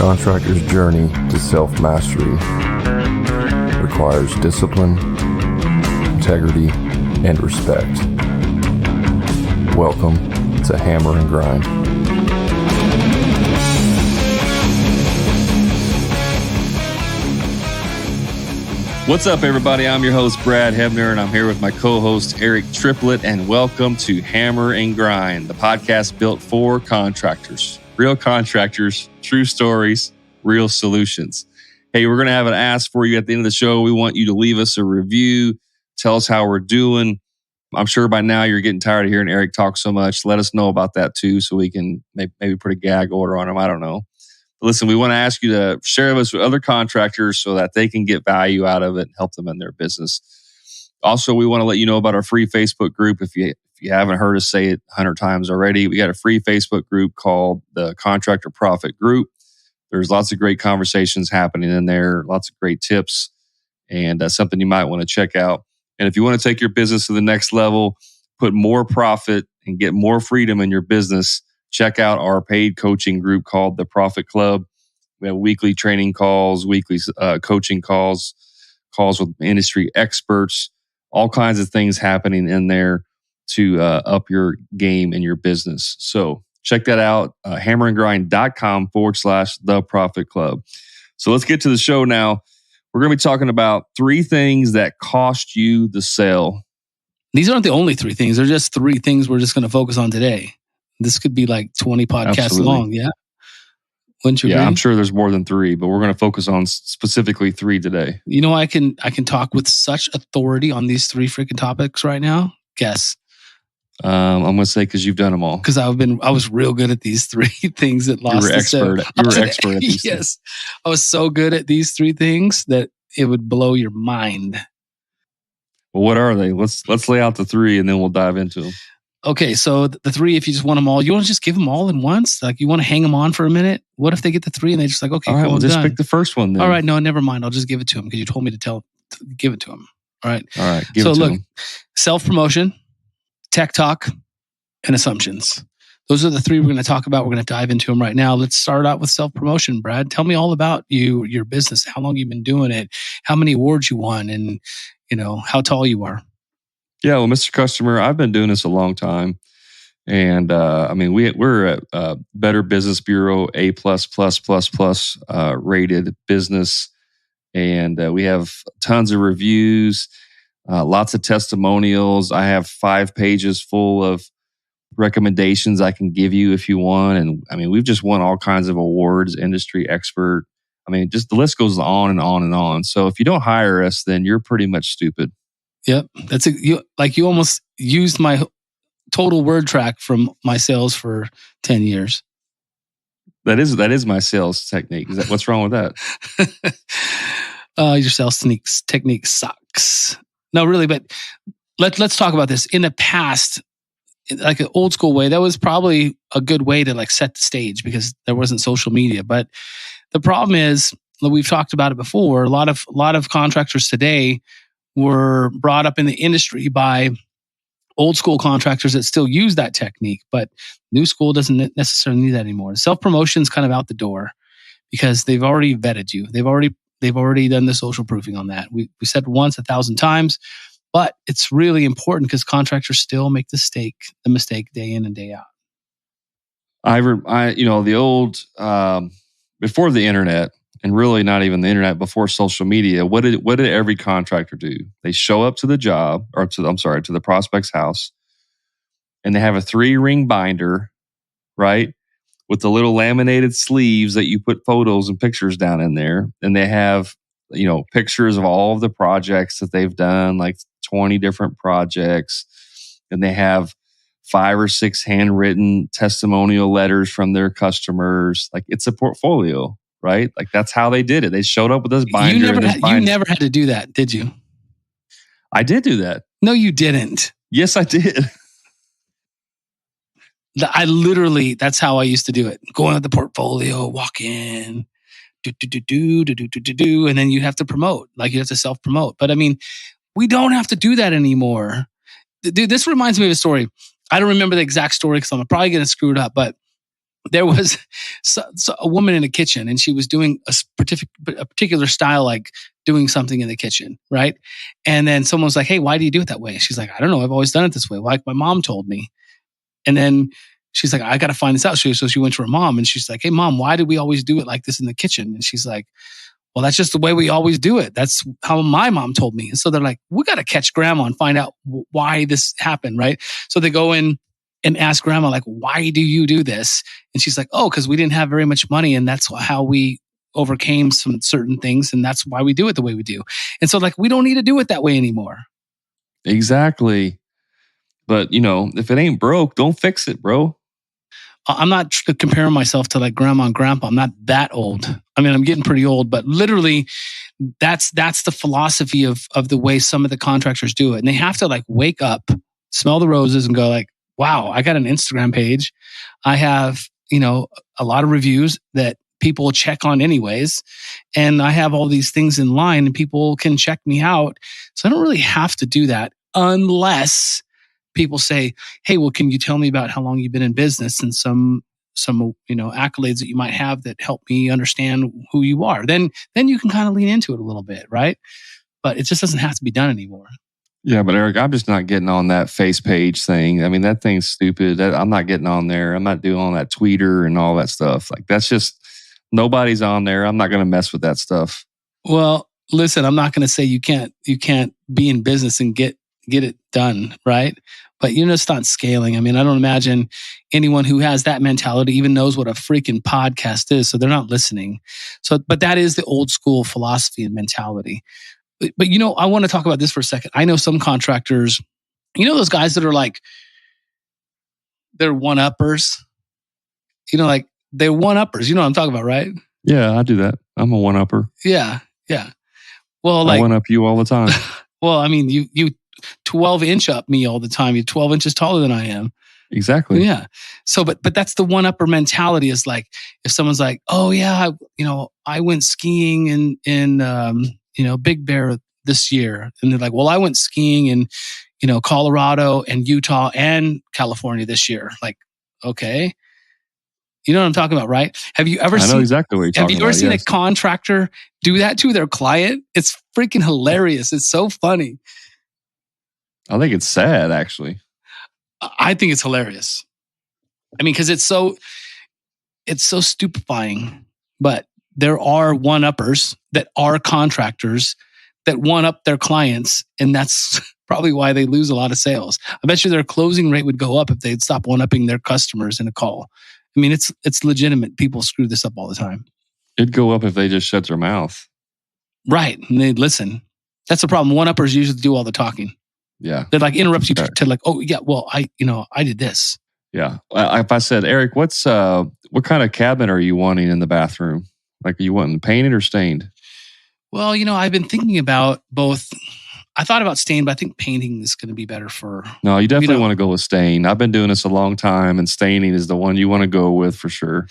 contractor's journey to self-mastery requires discipline, integrity, and respect. Welcome to Hammer and Grind. What's up, everybody? I'm your host, Brad Hebner, and I'm here with my co-host, Eric Triplett, and welcome to Hammer and Grind, the podcast built for contractors. Real contractors, true stories, real solutions. Hey, we're going to have an ask for you at the end of the show. We want you to leave us a review, tell us how we're doing. I'm sure by now you're getting tired of hearing Eric talk so much. Let us know about that too, so we can maybe put a gag order on him. I don't know. Listen, we want to ask you to share this with other contractors so that they can get value out of it and help them in their business. Also, we want to let you know about our free Facebook group. If you haven't heard us say it 100 times already, we got a free Facebook group called the Contractor Profit Group. There's lots of great conversations happening in there, lots of great tips, and something you might want to check out. And if you want to take your business to the next level, put more profit and get more freedom in your business, check out our paid coaching group called the Profit Club. We have weekly training calls, weekly coaching calls with industry experts, all kinds of things happening in there to up your game in your business. So check that out, hammerandgrind.com/the Profit Club. So let's get to the show now. We're going to be talking about 3 things that cost you the sale. These aren't the only 3 things. They're just 3 things we're just going to focus on today. This could be like 20 podcasts Absolutely. long, yeah? Wouldn't you agree? Yeah, I'm sure there's more than 3, but we're going to focus on specifically 3 today. You know, I can talk with such authority on these 3 freaking topics right now. Guess. I'm going to say because you've done them all. Because I was real good at these 3 things that lost the sale. You were expert at these Yes. I was so good at these 3 things that it would blow your mind. Well, what are they? Let's lay out the 3 and then we'll dive into them. Okay, so the 3, if you just want them all, you want to just give them all at once? Like, you want to hang them on for a minute? What if they get the 3 and they just like, okay, all right, cool, well, just done. pick the first one then. All right, no, never mind. I'll just give it to him because you told me to give it to him. All right. All right, give it to him. Self-promotion, tech talk, and assumptions. Those are the 3 we're going to talk about. We're going to dive into them right now. Let's start out with self-promotion, Brad. Tell me all about your business, how long you've been doing it, how many awards you won, and how tall you are. Yeah, well, Mr. Customer, I've been doing this a long time. And we're a Better Business Bureau A+++ rated business, and we have tons of reviews, lots of testimonials. I have 5 pages full of recommendations I can give you if you want. And we've just won all kinds of awards, industry expert. Just the list goes on and on and on. So if you don't hire us, then you're pretty much stupid. Yep, you almost used my total word track from my sales for 10 years. That is my sales technique. What's wrong with that? Your sales technique sucks. No, really, but let's talk about this. In the past, like an old school way, that was probably a good way to like set the stage because there wasn't social media. But the problem is, we've talked about it before, a lot of contractors today were brought up in the industry by old school contractors that still use that technique, but new school doesn't necessarily need that anymore. Self-promotion is kind of out the door because they've already vetted you. They've already done the social proofing on that. We said it once 1,000 times, but it's really important because contractors still make the mistake day in and day out. The old before the internet, and really not even the internet, before social media, what did every contractor do? They show up to the job, or to the prospect's house, and they have a 3-ring binder, right? With the little laminated sleeves that you put photos and pictures down in there. And they have, pictures of all of the projects that they've done, like 20 different projects. And they have 5 or 6 handwritten testimonial letters from their customers. Like, it's a portfolio. Right? Like, that's how they did it. They showed up with this binder. You never had to do that, did you? I did do that. No, you didn't. Yes, I did. That's how I used to do it. Go on the portfolio, walk in, do, and then you have to promote. Like, you have to self-promote. But we don't have to do that anymore. Dude, this reminds me of a story. I don't remember the exact story because I'm probably going to screw it up, but there was a woman in a kitchen, and she was doing a particular style, like doing something in the kitchen, right? And then someone was like, "Hey, why do you do it that way?" And she's like, "I don't know. I've always done it this way. Like my mom told me." And then she's like, "I got to find this out." So she went to her mom, and she's like, "Hey, Mom, why did we always do it like this in the kitchen?" And she's like, "Well, that's just the way we always do it. That's how my mom told me." And so they're like, "We got to catch Grandma and find out why this happened," right? So they go in and ask Grandma, like, "Why do you do this?" And she's like, "Oh, because we didn't have very much money, and that's how we overcame some certain things, and that's why we do it the way we do." And so, like, we don't need to do it that way anymore. Exactly. But, if it ain't broke, don't fix it, bro. I'm not comparing myself to like Grandma and Grandpa. I'm not that old. I mean, I'm getting pretty old, but literally that's the philosophy of the way some of the contractors do it. And they have to like wake up, smell the roses and go like, wow, I got an Instagram page. I have, a lot of reviews that people check on anyways. And I have all these things in line and people can check me out. So I don't really have to do that unless people say, "Hey, well, can you tell me about how long you've been in business and some accolades that you might have that help me understand who you are?" Then you can kind of lean into it a little bit, right? But it just doesn't have to be done anymore. Yeah, but Eric, I'm just not getting on that face page thing. I mean, that thing's stupid. I'm not getting on there. I'm not doing all that Twitter and all that stuff. Like, that's just, nobody's on there. I'm not going to mess with that stuff. Well, listen, I'm not going to say you can't be in business and get it done, right? But you're just not scaling. I mean, I don't imagine anyone who has that mentality even knows what a freaking podcast is. So they're not listening. So, but that is the old school philosophy and mentality. But I want to talk about this for a second. I know some contractors, those guys that are like, they're one-uppers. Like they're one-uppers. You know what I'm talking about, right? Yeah, I do that. I'm a one-upper. Yeah. Well, I one-up you all the time. Well, I mean, you 12-inch up me all the time. You're 12 inches taller than I am. Exactly. Yeah. So, but that's the one-upper mentality. Is like, if someone's like, "Oh yeah, I went skiing in Big Bear this year," and they're like, "Well, I went skiing in Colorado and Utah and California this year." Like, okay, you know what I'm talking about, right? Have you ever? I know exactly what you're talking about. Have you ever seen yes. a contractor do that to their client? It's freaking hilarious. It's so funny. I think it's sad, actually. I think it's hilarious. I mean, because it's so stupefying. But there are one-uppers that are contractors that one-up their clients, and that's probably why they lose a lot of sales. I bet you their closing rate would go up if they'd stop one-upping their customers in a call. I mean, it's legitimate. People screw this up all the time. It'd go up if they just shut their mouth. Right, and they'd listen. That's the problem. One-uppers usually do all the talking. Yeah. They like interrupt you to like, "Oh yeah, well, I did this." Yeah. If I said, "Eric, what kind of cabinet are you wanting in the bathroom? Like, are you wanting painted or stained?" Well, I've been thinking about both. I thought about stain, but I think painting is going to be better for. No, you definitely want to go with stain. I've been doing this a long time, and staining is the one you want to go with for sure.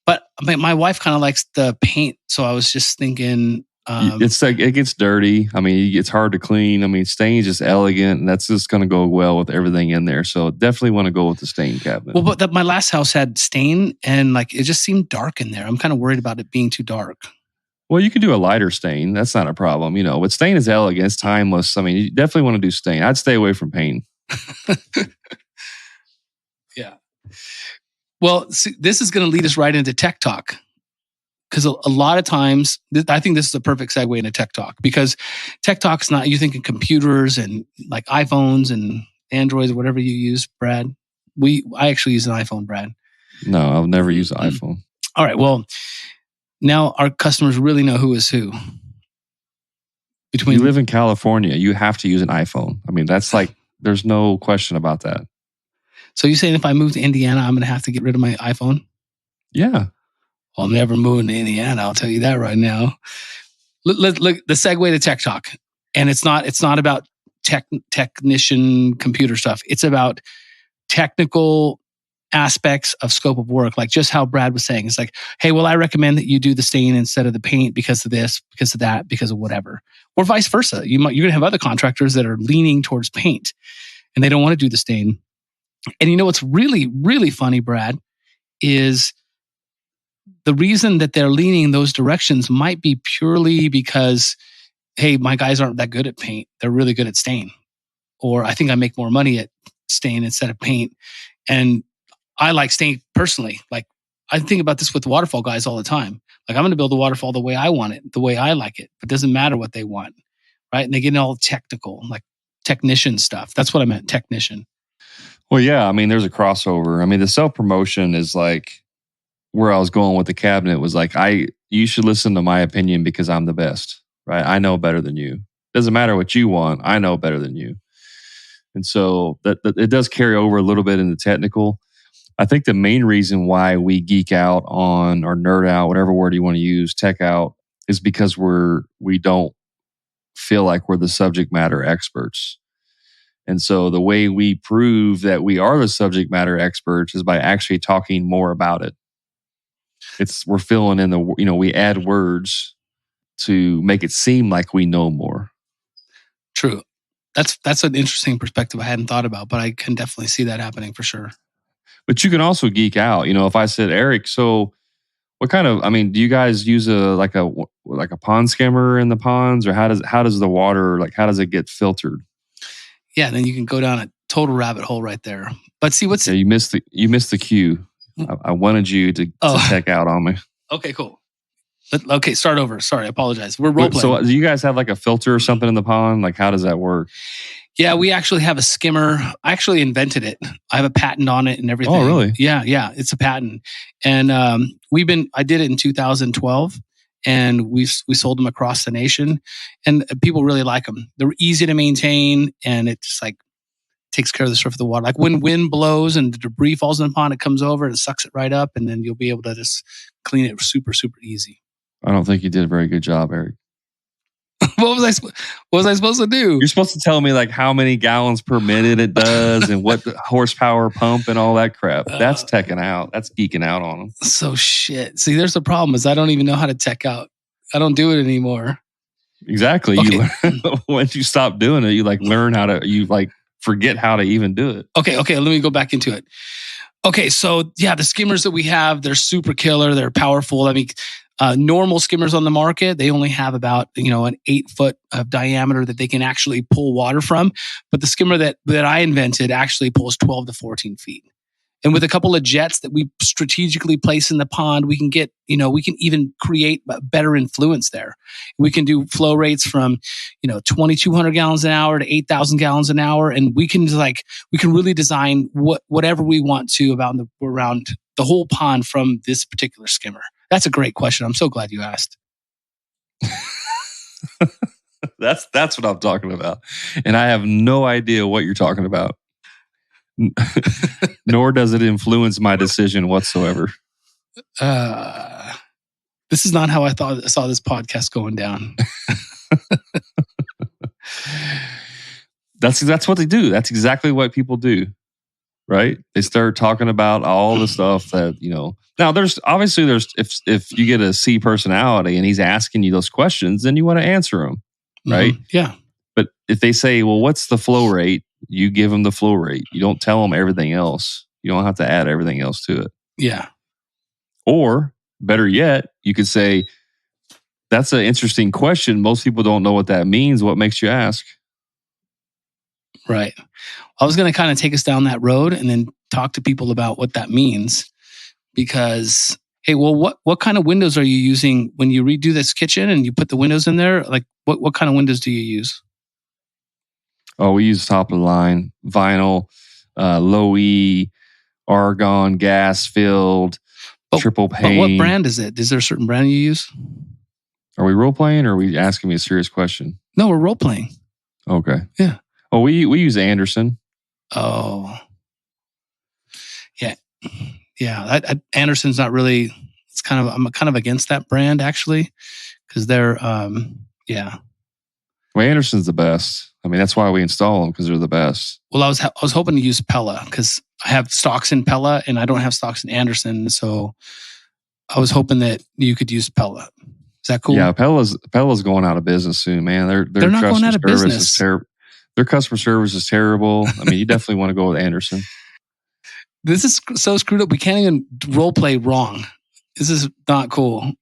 But my wife kind of likes the paint, so I was just thinking. It's like it gets dirty. I mean, it's hard to clean. I mean, stain is just elegant, and that's just going to go well with everything in there. So definitely want to go with the stain cabinet. Well, but my last house had stain, and like it just seemed dark in there. I'm kind of worried about it being too dark. Well, you can do a lighter stain. That's not a problem. But stain is elegant. It's timeless. I mean, you definitely want to do stain. I'd stay away from paint. Yeah. Well, see, this is going to lead us right into tech talk. Because a lot of times, I think this is a perfect segue into tech talk. Because tech talk's not, you think of computers and like iPhones and Androids or whatever you use, Brad. I actually use an iPhone, Brad. No, I'll never use an iPhone. All right. Well, now our customers really know who is who. You live in California, you have to use an iPhone. I mean, that's like, there's no question about that. So you're saying if I move to Indiana, I'm going to have to get rid of my iPhone? Yeah. Well, I'm never moving to Indiana. I'll tell you that right now. Look, the segue to tech talk, and it's not about technician computer stuff. It's about technical aspects of scope of work, like just how Brad was saying. It's like, hey, well, I recommend that you do the stain instead of the paint because of this, because of that, because of whatever, or vice versa. You're going to have other contractors that are leaning towards paint, and they don't want to do the stain. And what's really, really funny, Brad, is the reason that they're leaning in those directions might be purely because, hey, my guys aren't that good at paint. They're really good at stain. Or I think I make more money at stain instead of paint. And I like stain personally. Like, I think about this with waterfall guys all the time. Like, I'm going to build a waterfall the way I want it, the way I like it. It doesn't matter what they want, right? And they get all technical, like technician stuff. That's what I meant, technician. Well, yeah. I mean, there's a crossover. I mean, the self-promotion is like where I was going with the cabinet was like, you should listen to my opinion because I'm the best, right? I know better than you. Doesn't matter what you want. I know better than you. And so that it does carry over a little bit in the technical. I think the main reason why we geek out on or nerd out, whatever word you want to use, tech out, is because we don't feel like we're the subject matter experts. And so the way we prove that we are the subject matter experts is by actually talking more about it. We're filling in we add words to make it seem like we know more. True. That's an interesting perspective I hadn't thought about, but I can definitely see that happening for sure. But you can also geek out. If I said, Eric, so what kind of, do you guys use a pond skimmer in the ponds, or how does the water, how does it get filtered? Yeah, then you can go down a total rabbit hole right there. But see, you missed the cue. I wanted you to check out on me. Okay, cool. Okay, start over. Sorry, I apologize. We're role playing. So do you guys have like a filter or something in the pond? Like, how does that work? Yeah, we actually have a skimmer. I actually invented it. I have a patent on it and everything. Oh, really? Yeah, it's a patent. And I did it in 2012, and we sold them across the nation, and people really like them. They're easy to maintain, and it just takes care of the surface of the water. Like when wind blows and the debris falls in the pond, it comes over and it sucks it right up, and then you'll be able to just clean it super, super easy. I don't think you did a very good job, Eric. What was I supposed to do? You're supposed to tell me how many gallons per minute it does and what horsepower pump and all that crap. That's teching out. That's geeking out on them. So shit. See, there's the problem is I don't even know how to tech out. I don't do it anymore. Exactly. Okay. Once you stop doing it, you learn how to, forget how to even do it. Okay. Let me go back into it. Okay. So yeah, the skimmers that we have, they're super killer. They're powerful. Normal skimmers on the market, they only have about, an 8 foot of diameter that they can actually pull water from. But the skimmer that I invented actually pulls 12 to 14 feet. And with a couple of jets that we strategically place in the pond, we can get, we can even create better influence there. We can do flow rates from, 2,200 gallons an hour to 8,000 gallons an hour. And we can really design whatever we want to around the whole pond from this particular skimmer. That's a great question. I'm so glad you asked. That's what I'm talking about. And I have no idea what you're talking about. Nor does it influence my decision whatsoever. This is not how I saw this podcast going down. That's what they do. That's exactly what people do. Right? They start talking about all the stuff that, Now there's if you get a C personality and he's asking you those questions, then you want to answer them. Right? Mm-hmm. Yeah. But if they say, well, what's the flow rate? You give them the flow rate. You don't tell them everything else. You don't have to add everything else to it. Yeah. Or better yet, you could say, that's an interesting question. Most people don't know what that means. What makes you ask? Right. I was going to kind of take us down that road and then talk to people about what that means. Because, hey, well, what kind of windows are you using when you redo this kitchen and you put the windows in there? Like, what kind of windows do you use? Oh, we use top of the line, vinyl, low E, argon, gas filled, triple pane. But what brand is it? Is there a certain brand you use? Are we role playing or are we asking me a serious question? No, we're role playing. Okay. Yeah. Oh, we use Anderson. Oh. Yeah. Yeah. Anderson's not really, I'm kind of against that brand actually, because they're, yeah. Well, Anderson's the best. That's why we install them, because they're the best. Well, I was hoping to use Pella because I have stocks in Pella and I don't have stocks in Anderson. So I was hoping that you could use Pella. Is that cool? Yeah, Pella's going out of business soon, man. They're not going out of business. Their customer service is terrible. You definitely want to go with Anderson. This is so screwed up. We can't even role play wrong. This is not cool.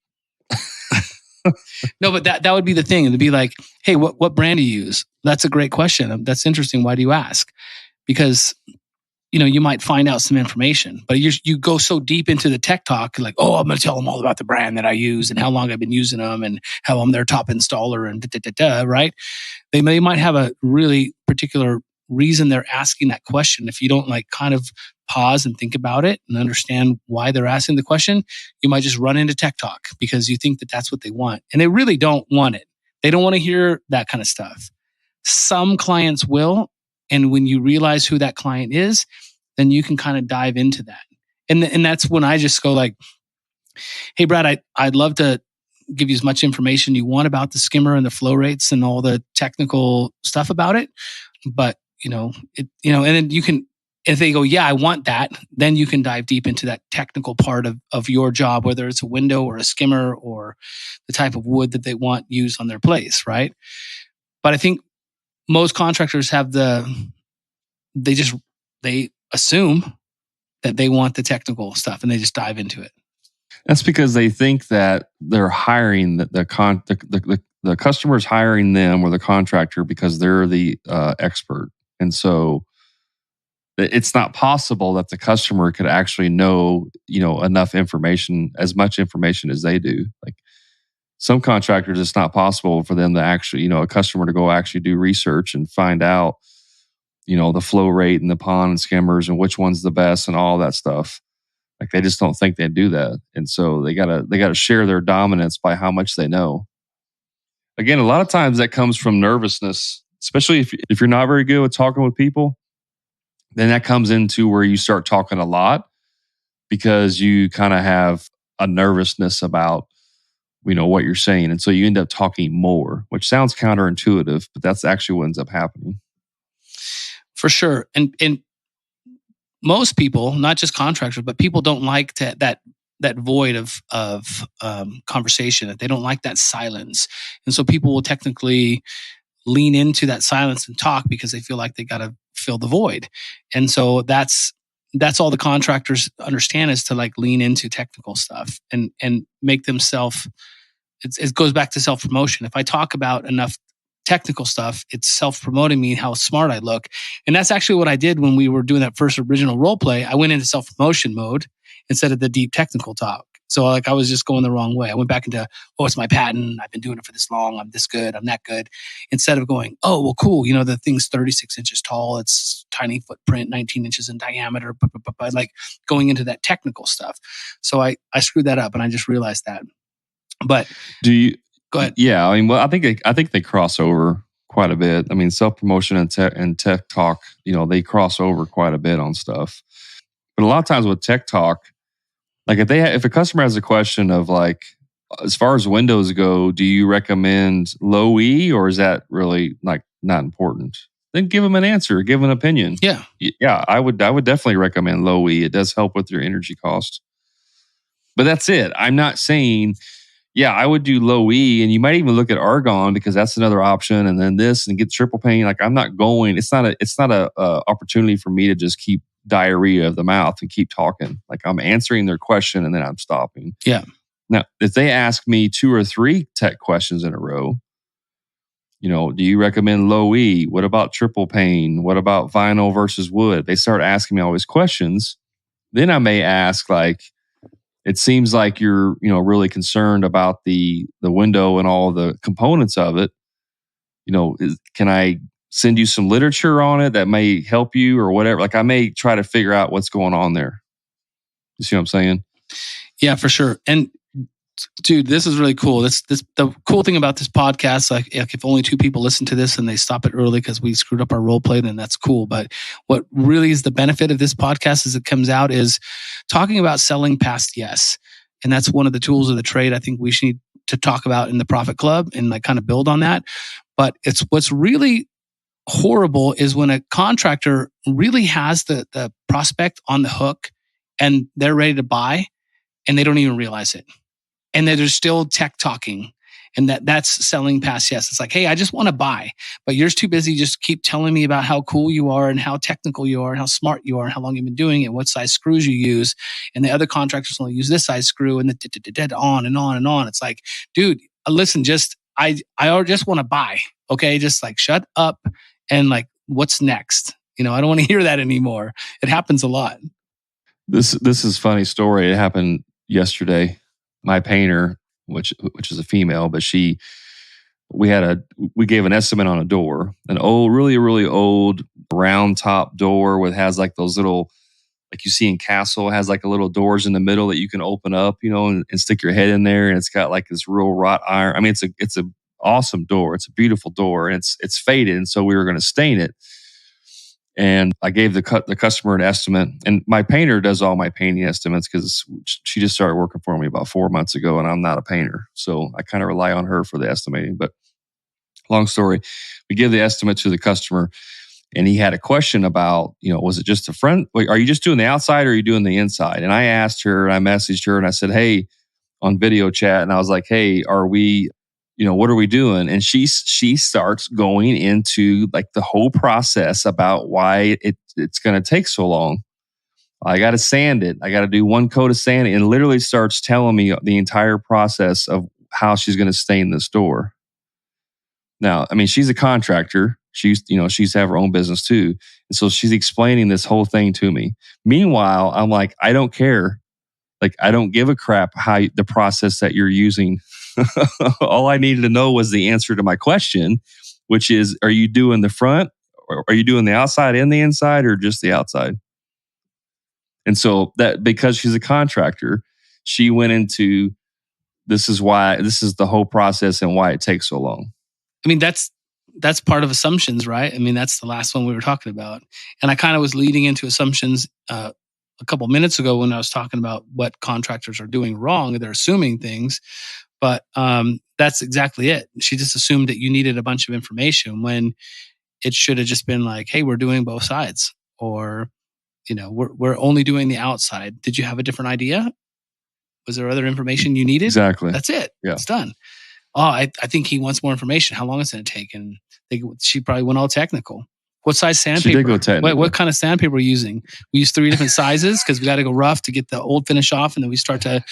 No, but that would be the thing. It'd be like, hey, what brand do you use? That's a great question. That's interesting. Why do you ask? Because you might find out some information, but you go so deep into the tech talk, like, oh, I'm going to tell them all about the brand that I use and how long I've been using them and how I'm their top installer and right? They might have a really particular reason they're asking that question. If you don't like kind of pause and think about it and understand why they're asking the question, you might just run into tech talk because you think that that's what they want. And they really don't want it. They don't want to hear that kind of stuff. Some clients will. And when you realize who that client is, then you can kind of dive into that. And that's when I just go like, hey, Brad, I'd love to give you as much information you want about the skimmer and the flow rates and all the technical stuff about it. But, and then you can, if they go, yeah, I want that, then you can dive deep into that technical part of your job, whether it's a window or a skimmer or the type of wood that they want used on their place, right? But I think most contractors have they assume that they want the technical stuff and they just dive into it. That's because they think that they're hiring the customer's hiring them or the contractor because they're the expert. And so it's not possible that the customer could actually know, enough information, as much information as they do. Like some contractors, it's not possible for them to actually, a customer to go actually do research and find out, the flow rate and the pond and skimmers and which one's the best and all that stuff. Like they just don't think they do that. And so they gotta share their dominance by how much they know. Again, a lot of times that comes from nervousness, especially if you're not very good with talking with people, then that comes into where you start talking a lot because you kind of have a nervousness about, what you're saying. And so you end up talking more, which sounds counterintuitive, but that's actually what ends up happening. For sure. And most people, not just contractors, but people don't like that void of conversation. They don't like that silence. And so people will technically lean into that silence and talk because they feel like they got to fill the void. And so that's all the contractors understand is to like lean into technical stuff and make themselves. It goes back to self-promotion. If I talk about enough technical stuff, it's self-promoting me how smart I look. And that's actually what I did when we were doing that first original role play. I went into self-promotion mode instead of the deep technical talk. So like I was just going the wrong way. I went back into, oh, it's my patent. I've been doing it for this long. I'm this good. I'm that good. Instead of going, oh, well, cool. The thing's 36 inches tall. It's tiny footprint, 19 inches in diameter, but like going into that technical stuff. So I screwed that up and I just realized that. But do you go ahead? Yeah. I think they cross over quite a bit. Self-promotion and tech talk, they cross over quite a bit on stuff. But a lot of times with tech talk, like if a customer has a question of like, as far as windows go, do you recommend low E or is that really like not important? Then give them an answer, give them an opinion. Yeah. Yeah, I would definitely recommend low E. It does help with your energy cost. But that's it. I'm not saying, yeah, I would do low E, and you might even look at argon because that's another option, and then this and get triple pane. Like I'm not going. It's not a opportunity for me to just keep diarrhea of the mouth and keep talking. Like I'm answering their question and then I'm stopping. Yeah. Now, if they ask me 2 or 3 tech questions in a row, do you recommend low E? What about triple pane? What about vinyl versus wood? They start asking me all these questions. Then I may ask like, it seems like you're, really concerned about the window and all the components of it. Can I send you some literature on it that may help you or whatever? Like I may try to figure out what's going on there. You see what I'm saying? Yeah, for sure. And dude, this is really cool. The cool thing about this podcast, like if only 2 people listen to this and they stop it early because we screwed up our role play, then that's cool. But what really is the benefit of this podcast as it comes out is talking about selling past yes. And that's one of the tools of the trade I think we should need to talk about in the Profit Club and like kind of build on that. But it's what's really horrible is when a contractor really has the prospect on the hook and they're ready to buy and they don't even realize it. And they're still tech talking And that's selling past yes. It's like, hey, I just want to buy, but you're too busy. Just keep telling me about how cool you are and how technical you are and how smart you are and how long you've been doing it and what size screws you use. And the other contractors only use this size screw and on and on and on. It's like, dude, listen, I just want to buy. Okay. Just like shut up and like, what's next? I don't want to hear that anymore. It happens a lot. This is a funny story. It happened yesterday. My painter, which is a female, but we gave an estimate on a door, an old, really, really old round top door has like those little, like you see in Castle, has like a little doors in the middle that you can open up, and stick your head in there. And it's got like this real wrought iron. I mean, it's a awesome door. It's a beautiful door, and it's faded. And so we were going to stain it. And I gave the customer an estimate, and my painter does all my painting estimates because she just started working for me about 4 months ago, and I'm not a painter, so I kind of rely on her for the estimating. But long story, we give the estimate to the customer, and he had a question about, was it just the front? Wait, are you just doing the outside or are you doing the inside? And I asked her, and I messaged her, and I said, hey, on video chat, and I was like, hey, are we? What are we doing? And she starts going into like the whole process about why it's going to take so long. I got to sand it. I got to do one coat of sanding, and literally starts telling me the entire process of how she's going to stain this door. Now, I mean, she's a contractor. She used to have her own business too. And so she's explaining this whole thing to me. Meanwhile, I'm like, I don't care. Like, I don't give a crap the process that you're using. All I needed to know was the answer to my question, which is, are you doing the front, or are you doing the outside and the inside, or just the outside? And so that, because she's a contractor, she went into, this is the whole process and why it takes so long. I mean, that's part of assumptions, right? I mean, that's the last one we were talking about. And I kind of was leading into assumptions a couple minutes ago when I was talking about what contractors are doing wrong. They're assuming things. But that's exactly it. She just assumed that you needed a bunch of information when it should have just been like, hey, we're doing both sides. Or, we're only doing the outside. Did you have a different idea? Was there other information you needed? Exactly. That's it. Yeah. It's done. Oh, I think he wants more information. How long is it going to take? And she probably went all technical. What size sandpaper? She did go technical. Wait, what kind of sandpaper are we using? We use 3 different sizes because we got to go rough to get the old finish off, and then we start to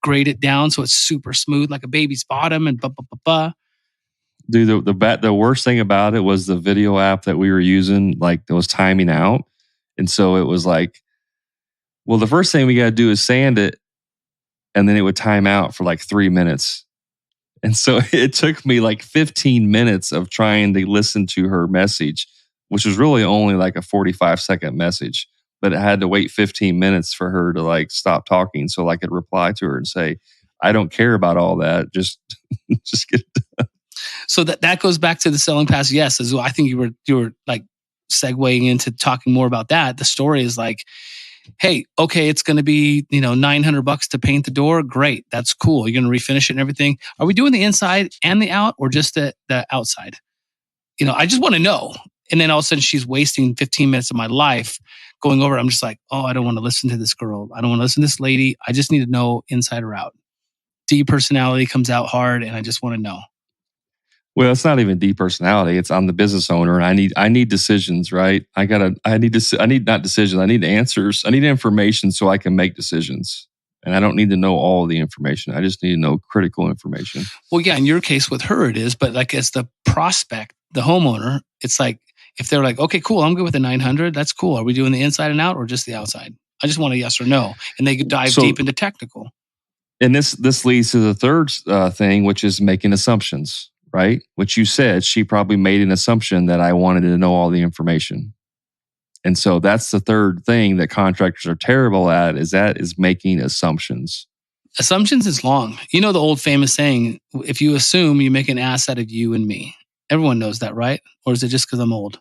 grade it down so it's super smooth like a baby's bottom and blah, blah, blah, blah. Dude, the worst thing about it was the video app that we were using, like, it was timing out. And so it was like, well, the first thing we got to do is sand it, and then it would time out for like 3 minutes. And so it took me like 15 minutes of trying to listen to her message, which was really only like a 45-second message. But it had to wait 15 minutes for her to like stop talking so I could reply to her and say, I don't care about all that. Just get it done. So that goes back to the selling past yes. As well. I think you were like segueing into talking more about that. The story is like, hey, okay, it's going to be, $900 to paint the door. Great. That's cool. You're going to refinish it and everything. Are we doing the inside and the out, or just the outside? I just want to know. And then all of a sudden she's wasting 15 minutes of my life going over. I'm just like, oh, I don't want to listen to this girl. I don't want to listen to this lady. I just need to know inside or out. D personality comes out hard, and I just want to know. Well, it's not even D personality. It's I'm the business owner. And I need decisions, right? I need not decisions. I need answers. I need information so I can make decisions. And I don't need to know all of the information. I just need to know critical information. Well, yeah, in your case with her it is, but like as the prospect, the homeowner, it's like, if they're like, okay, cool, I'm good with the 900. That's cool. Are we doing the inside and out or just the outside? I just want a yes or no. And they could dive deep into technical. And this leads to the third thing, which is making assumptions, right? Which you said, she probably made an assumption that I wanted to know all the information. And so that's the third thing that contractors are terrible at, is making assumptions. Assumptions is long. The old famous saying, if you assume, you make an ass out of you and me. Everyone knows that, right? Or is it just because I'm old?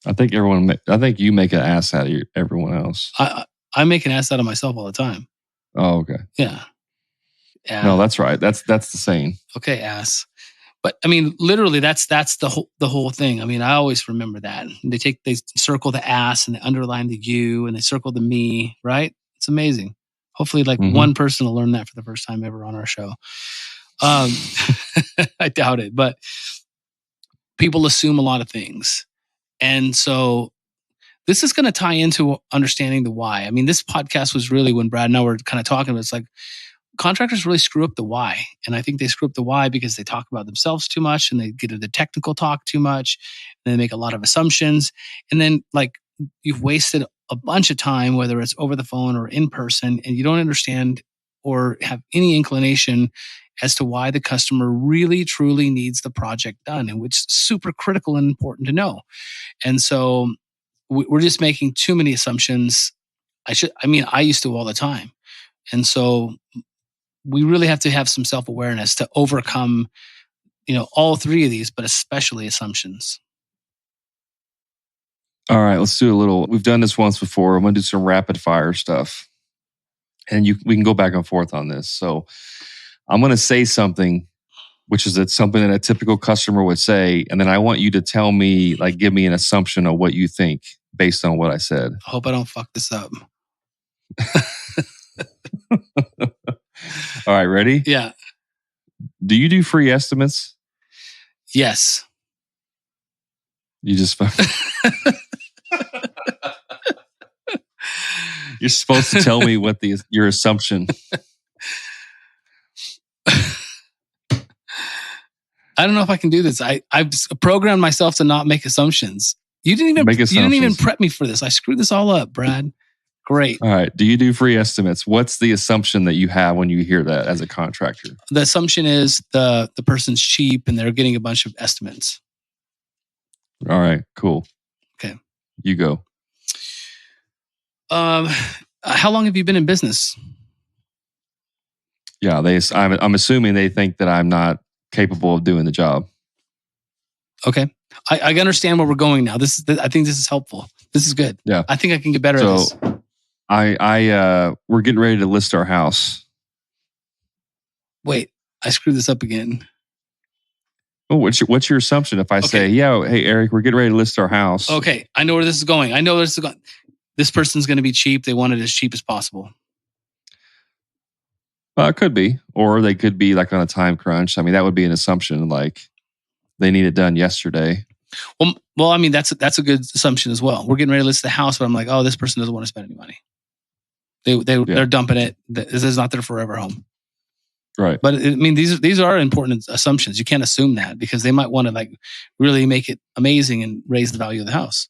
I think you make an ass out of everyone else. I make an ass out of myself all the time. Oh, okay. Yeah. No, that's right. That's the saying. Okay, ass. But I mean, literally, that's the whole thing. I mean, I always remember that. They circle the ass and they underline the you and they circle the me. Right? It's amazing. Hopefully, one person will learn that for the first time ever on our show. I doubt it, but people assume a lot of things. And so this is going to tie into understanding the why. I mean, this podcast was really when Brad and I were kind of talking about, it's like contractors really screw up the why. And I think they screw up the why because they talk about themselves too much and they get into the technical talk too much. And they make a lot of assumptions. And then like you've wasted a bunch of time, whether it's over the phone or in person, and you don't understand or have any inclination as to why the customer really truly needs the project done, and which is super critical and important to know. And so we're just making too many assumptions. I used to all the time. And so we really have to have some self-awareness to overcome, all three of these, but especially assumptions. All right, let's do a little. We've done this once before. I'm going to do some rapid fire stuff. And we can go back and forth on this. So I'm going to say something, which is something that a typical customer would say. And then I want you to tell me, like, give me an assumption of what you think based on what I said. I hope I don't fuck this up. All right, ready? Yeah. Do you do free estimates? Yes. You just... You're supposed to tell me what your assumption. I don't know if I can do this. I've programmed myself to not make assumptions. You didn't even prep me for this. I screwed this all up, Brad. Great. All right. Do you do free estimates? What's the assumption that you have when you hear that as a contractor? The assumption is the person's cheap and they're getting a bunch of estimates. All right. Cool. Okay. You go. How long have you been in business? Yeah, I'm assuming they think that I'm not capable of doing the job. Okay. I understand where we're going now. I think this is helpful. This is good. Yeah. I think I can get better at this. We're getting ready to list our house. Wait, I screwed this up again. Oh, what's your assumption if I say, hey, Eric, we're getting ready to list our house? Okay, I know where this is going. This person's going to be cheap. They want it as cheap as possible. It could be. Or they could be like on a time crunch. I mean, that would be an assumption, like they need it done yesterday. Well, I mean, that's a good assumption as well. We're getting ready to list the house, but I'm like, oh, this person doesn't want to spend any money. They're dumping it. This is not their forever home. Right. But I mean, these are important assumptions. You can't assume that because they might want to like really make it amazing and raise the value of the house.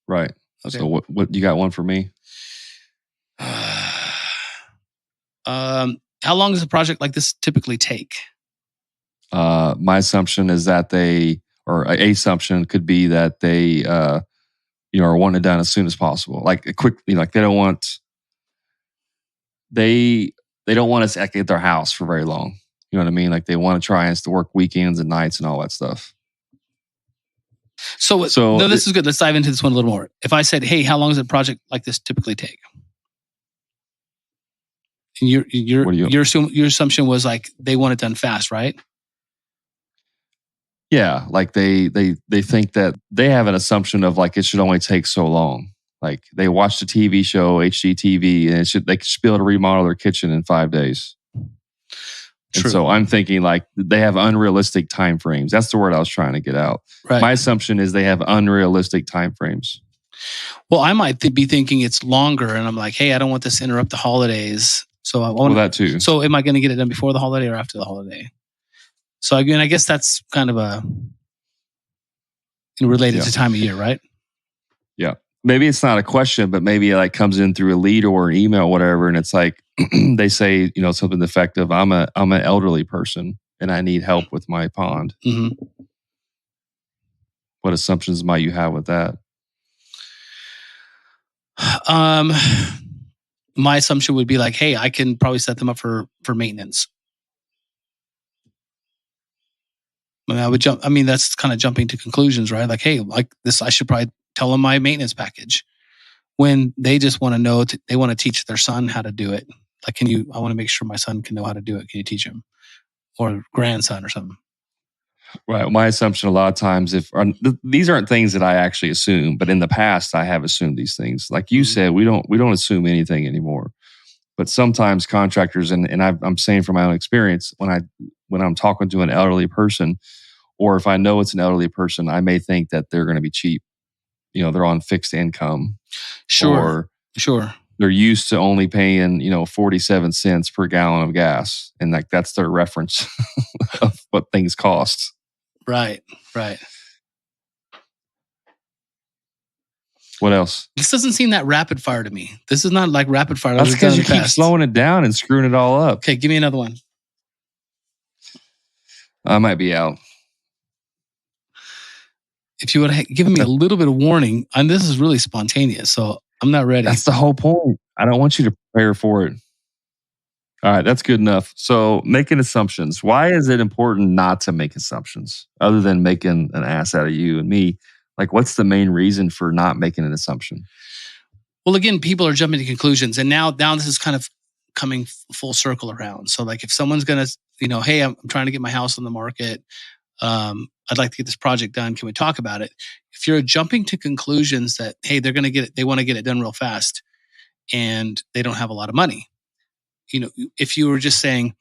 Right. Okay. So what you got one for me? How long does a project like this typically take? My assumption is that a assumption could be that they, are wanting it done as soon as possible. Like quickly, like they don't want us to get their house for very long. You know what I mean? Like they want to try us to work weekends and nights and all that stuff. So no, this is good. Let's dive into this one a little more. If I said, hey, how long does a project like this typically take? And your assumption was like they want it done fast, right? Yeah, like they think that they have an assumption of like it should only take so long. Like they watched a TV show, HGTV, and they should be able to remodel their kitchen in 5 days. True. And so I'm thinking like they have unrealistic timeframes. That's the word I was trying to get out. Right. My assumption is they have unrealistic timeframes. Well, I might be thinking it's longer, and I'm like, hey, I don't want this to interrupt the holidays. So I want that too. So am I going to get it done before the holiday or after the holiday? So again, I guess that's kind of related to time of year, right? Yeah. Maybe it's not a question, but maybe it like comes in through a lead or an email, or whatever, and it's like they say, something effective. I'm an elderly person and I need help with my pond. Mm-hmm. What assumptions might you have with that? My assumption would be like, hey, I can probably set them up for maintenance. That's kind of jumping to conclusions, right? Like, hey, like this, I should probably tell them my maintenance package. When they just want to know, they want to teach their son how to do it. Like, I want to make sure my son can know how to do it. Can you teach him? Or grandson or something. Right. My assumption a lot of times, these aren't things that I actually assume, but in the past I have assumed these things. Like you said, we don't assume anything anymore. But sometimes contractors, and I'm saying from my own experience, when I'm talking to an elderly person, or if I know it's an elderly person, I may think that they're going to be cheap. They're on fixed income. Sure. They're used to only paying, 47 cents per gallon of gas. And that's their reference of what things cost. Right. What else? This doesn't seem that rapid fire to me. This is not like rapid fire. That's because you keep slowing it down and screwing it all up. Okay, give me another one. I might be out. If you would have given me a little bit of warning, and this is really spontaneous, so I'm not ready. That's the whole point. I don't want you to prepare for it. All right, that's good enough. So making assumptions. Why is it important not to make assumptions other than making an ass out of you and me? Like, what's the main reason for not making an assumption? Well, again, people are jumping to conclusions, and now this is kind of coming full circle around. So like if someone's going to, hey, I'm trying to get my house on the market. I'd like to get this project done. Can we talk about it? If you're jumping to conclusions that, hey, they're going to get it, they want to get it done real fast and they don't have a lot of money. If you were just saying,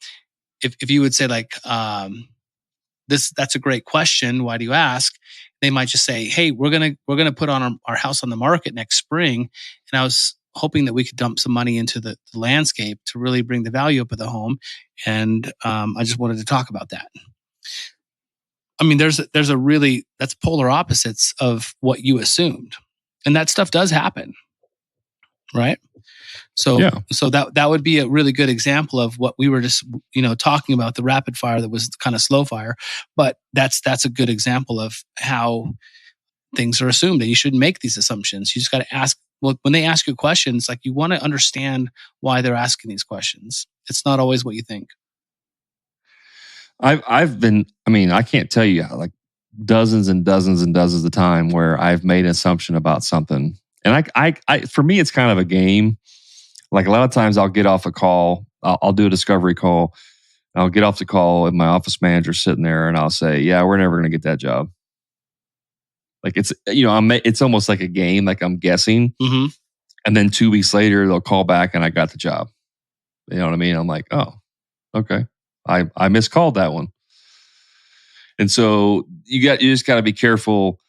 if you would say like, that's a great question. Why do you ask? They might just say, hey, we're going to put on our house on the market next spring. And I was hoping that we could dump some money into the landscape to really bring the value up of the home. And I just wanted to talk about that. I mean, that's polar opposites of what you assumed. And that stuff does happen. Right. So that would be a really good example of what we were just, talking about, the rapid fire that was kind of slow fire. But that's a good example of how things are assumed, and you shouldn't make these assumptions. You just got to ask. Well, when they ask you questions, like you want to understand why they're asking these questions. It's not always what you think. I can't tell you like dozens and dozens and dozens of time where I've made an assumption about something. And I for me, it's kind of a game. Like a lot of times I'll get off a call, I'll do a discovery call. I'll get off the call and my office manager's sitting there and I'll say, yeah, we're never going to get that job. Like it's, it's almost like a game, like I'm guessing. Mm-hmm. And then 2 weeks later, they'll call back and I got the job. You know what I mean? I'm like, oh, okay. I miscalled that one. And so you just got to be careful.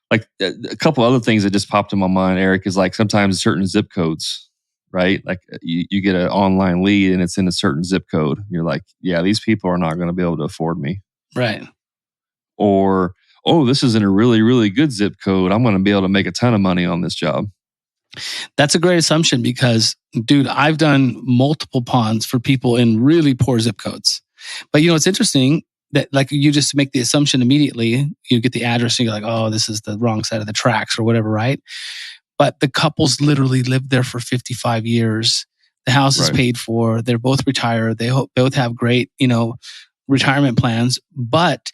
Like a couple other things that just popped in my mind, Eric, is like sometimes certain zip codes, right? Like you get an online lead and it's in a certain zip code. You're like, yeah, these people are not going to be able to afford me. Right. Or, oh, this is in a really, really good zip code. I'm going to be able to make a ton of money on this job. That's a great assumption because, dude, I've done multiple ponds for people in really poor zip codes. But it's interesting that like you just make the assumption immediately. You get the address and you're like, oh, this is the wrong side of the tracks or whatever, right? But the couples literally lived there for 55 years. The house is paid for. They're both retired. They both have great, retirement plans. But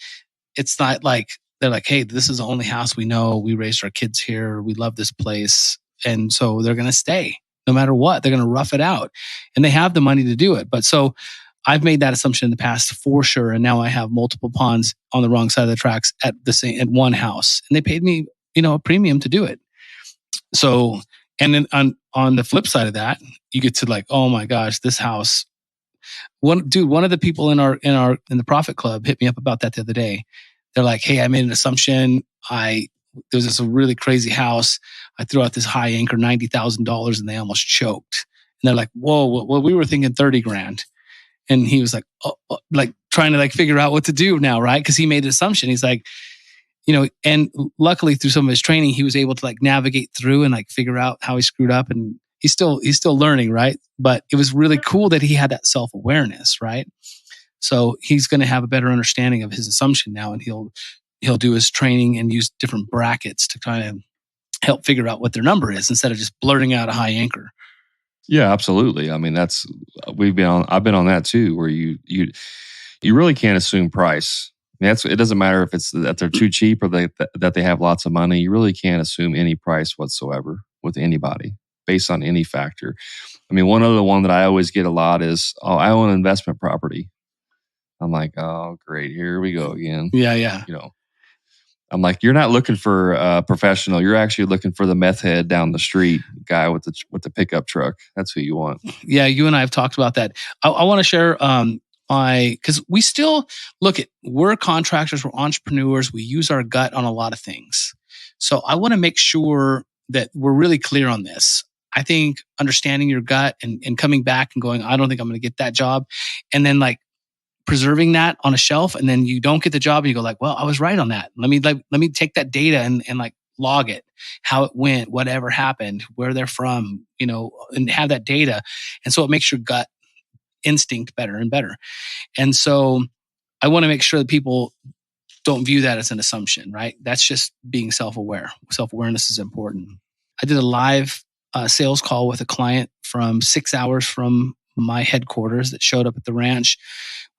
it's not like they're like, hey, this is the only house we know. We raised our kids here. We love this place. And so they're going to stay no matter what. They're going to rough it out. And they have the money to do it. But so I've made that assumption in the past for sure. And now I have multiple ponds on the wrong side of the tracks at one house. And they paid me, a premium to do it. So, and then on the flip side of that, you get to like, oh my gosh, this house. One of the people in the Profit Club hit me up about that the other day. They're like, hey, I made an assumption. There was this really crazy house. I threw out this high anchor, $90,000, and they almost choked. And they're like, whoa, well, we were thinking 30 grand. And he was like, like trying to like figure out what to do now, right? Because he made an assumption. He's like, and luckily through some of his training, he was able to like navigate through and like figure out how he screwed up. And he's still learning, right? But it was really cool that he had that self-awareness, right? So he's going to have a better understanding of his assumption now, and he'll do his training and use different brackets to kind of help figure out what their number is instead of just blurting out a high anchor. Yeah, absolutely. I mean, I've been on that too, where you really can't assume price. I mean, it doesn't matter if it's that they're too cheap or that they have lots of money. You really can't assume any price whatsoever with anybody based on any factor. I mean, one that I always get a lot is, oh, I own an investment property. I'm like, oh, great, here we go again. Yeah. I'm like, you're not looking for a professional. You're actually looking for the meth head down the street guy with the pickup truck. That's who you want. Yeah, you and I have talked about that. I want to share because we still we're contractors, we're entrepreneurs, we use our gut on a lot of things. So I want to make sure that we're really clear on this. I think understanding your gut and coming back and going, I don't think I'm going to get that job. And then like preserving that on a shelf, and then you don't get the job and you go like, well, I was right on that. Let me take that data and like log it, how it went, whatever happened, where they're from, and have that data. And so it makes your gut instinct better and better. And so I want to make sure that people don't view that as an assumption, right? That's just being self-aware. Self-awareness is important. I did a live sales call with a client from 6 hours from my headquarters that showed up at the ranch.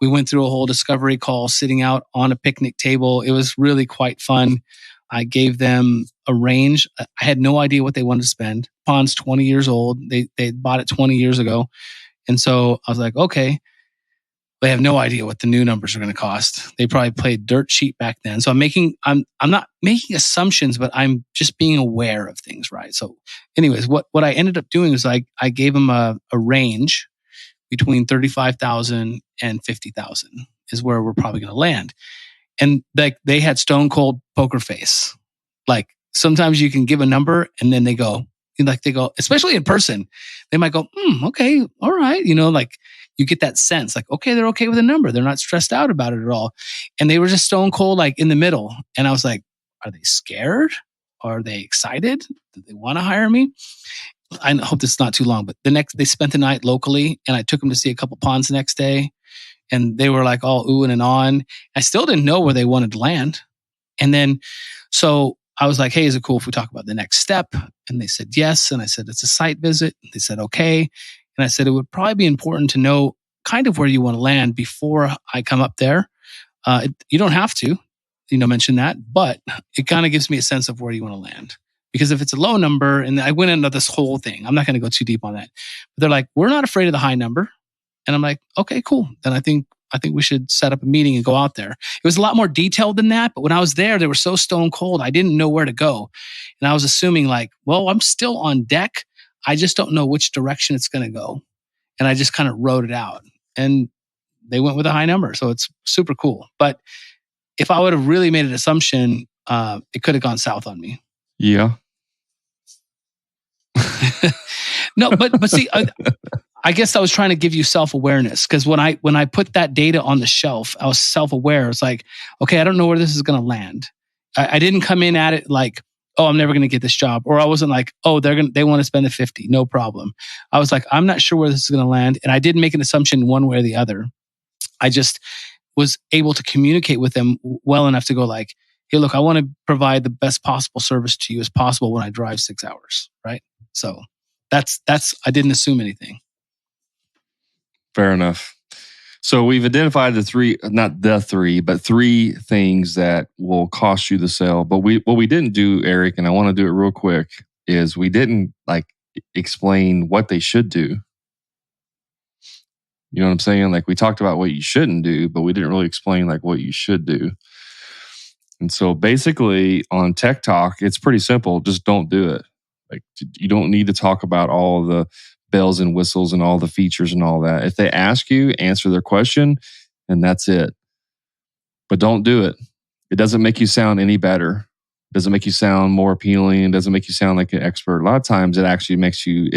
We went through a whole discovery call sitting out on a picnic table. It was really quite fun. I gave them a range. I had no idea what they wanted to spend. Pond's 20 years old. They bought it 20 years ago. And so I was like, okay, they have no idea what the new numbers are going to cost. They probably played dirt cheap back then. So I'm not making assumptions, but I'm just being aware of things, right? So anyways, what I ended up doing is I gave them a range between 35,000 and 50,000 is where we're probably going to land. And like they had stone cold poker face. Like sometimes you can give a number and then they go, especially in person, they might go, okay, all right. Like you get that sense like, okay, they're okay with the number. They're not stressed out about it at all. And they were just stone cold, like in the middle. And I was like, are they scared? Are they excited? Do they want to hire me? I hope this is not too long, but they spent the night locally and I took them to see a couple ponds the next day. And they were like all oohing and on. I still didn't know where they wanted to land. And then, so I was like, hey, is it cool if we talk about the next step? And they said, yes. And I said, it's a site visit. They said, okay. And I said, it would probably be important to know kind of where you want to land before I come up there. You don't have to, mention that, but it kind of gives me a sense of where you want to land. Because if it's a low number, and I went into this whole thing, I'm not going to go too deep on that. But they're like, we're not afraid of the high number. And I'm like, okay, cool. Then I think we should set up a meeting and go out there. It was a lot more detailed than that. But when I was there, they were so stone cold. I didn't know where to go. And I was assuming like, well, I'm still on deck. I just don't know which direction it's going to go. And I just kind of wrote it out. And they went with a high number. So it's super cool. But if I would have really made an assumption, it could have gone south on me. Yeah. No, but see, I guess I was trying to give you self-awareness because when I put that data on the shelf, I was self-aware. It's like, okay, I don't know where this is going to land. I didn't come in at it like, oh, I'm never going to get this job. Or I wasn't like, oh, they want to spend the 50. No problem. I was like, I'm not sure where this is going to land. And I didn't make an assumption one way or the other. I just was able to communicate with them well enough to go like, hey, look, I want to provide the best possible service to you as possible when I drive 6 hours. Right. So that's, I didn't assume anything. Fair enough. So we've identified three things that will cost you the sale. But what we didn't do, Eric, and I want to do it real quick, is we didn't explain what they should do. You know what I'm saying? Like we talked about what you shouldn't do, but we didn't really explain what you should do. And so basically on Tech Talk, it's pretty simple. Just don't do it. You don't need to talk about all the bells and whistles and all the features and all that. If they ask you, answer their question, and that's it. But don't do it. It doesn't make you sound any better. It doesn't make you sound more appealing. It doesn't make you sound like an expert. A lot of times it actually makes you,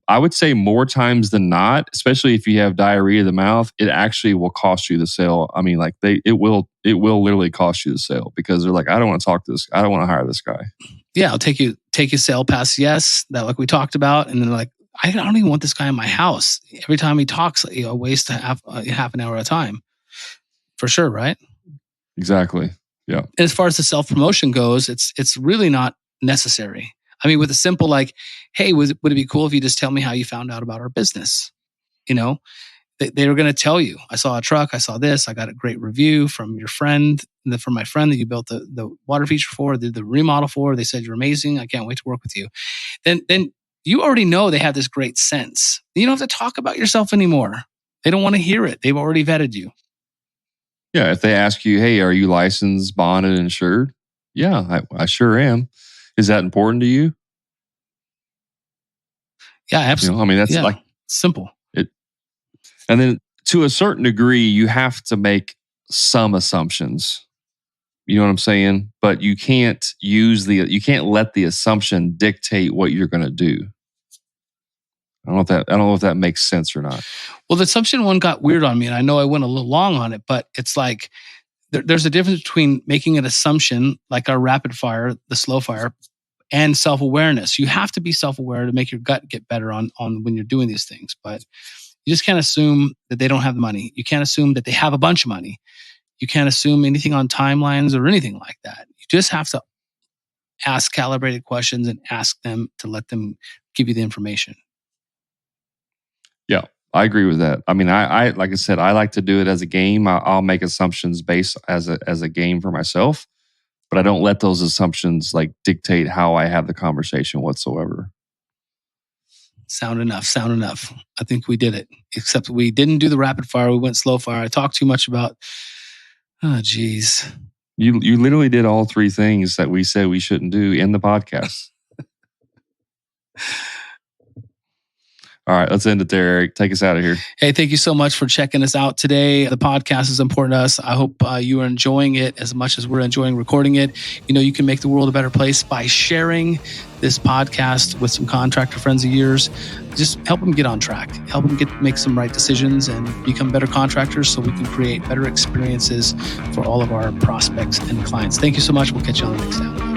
I would say more times than not, especially if you have diarrhea of the mouth, it actually will cost you the sale. I mean, it will literally cost you the sale because they're like, I don't want to talk to this. I don't want to hire this guy. Yeah, I'll take you sale past yes, that like we talked about. And then they're like, I don't even want this guy in my house. Every time he talks, waste half an hour at a time. For sure, right? Exactly. Yeah. And as far as the self-promotion goes, it's really not necessary. I mean, with a simple like, hey, would it be cool if you just tell me how you found out about our business? They were going to tell you, I saw a truck, I saw this, I got a great review from your friend, from my friend that you built the water feature for, the remodel for. They said, you're amazing. I can't wait to work with you. Then you already know they have this great sense. You don't have to talk about yourself anymore. They don't want to hear it. They've already vetted you. Yeah. If they ask you, hey, are you licensed, bonded, insured? Yeah, I sure am. Is that important to you? Yeah, absolutely. I mean, that's like simple. it. And then to a certain degree, you have to make some assumptions. You know what I'm saying? But you can't let the assumption dictate what you're going to do. I don't know if that makes sense or not. Well, the assumption one got weird on me, and I know I went a little long on it, but it's like there's a difference between making an assumption, like our rapid fire, the slow fire, and self-awareness. You have to be self-aware to make your gut get better on when you're doing these things. But you just can't assume that they don't have the money. You can't assume that they have a bunch of money. You can't assume anything on timelines or anything like that. You just have to ask calibrated questions and ask them to let them give you the information. Yeah, I agree with that. I mean, I like I said, I like to do it as a game. I'll make assumptions based as a game for myself, but I don't let those assumptions like dictate how I have the conversation whatsoever. Sound enough. I think we did it, except we didn't do the rapid fire. We went slow fire. I talked too much about, oh, geez. You literally did all three things that we said we shouldn't do in the podcast. All right, let's end it there, Eric. Take us out of here. Hey, thank you so much for checking us out today. The podcast is important to us. I hope you are enjoying it as much as we're enjoying recording it. You can make the world a better place by sharing this podcast with some contractor friends of yours. Just help them get on track. Help them make some right decisions and become better contractors so we can create better experiences for all of our prospects and clients. Thank you so much. We'll catch you on the next episode.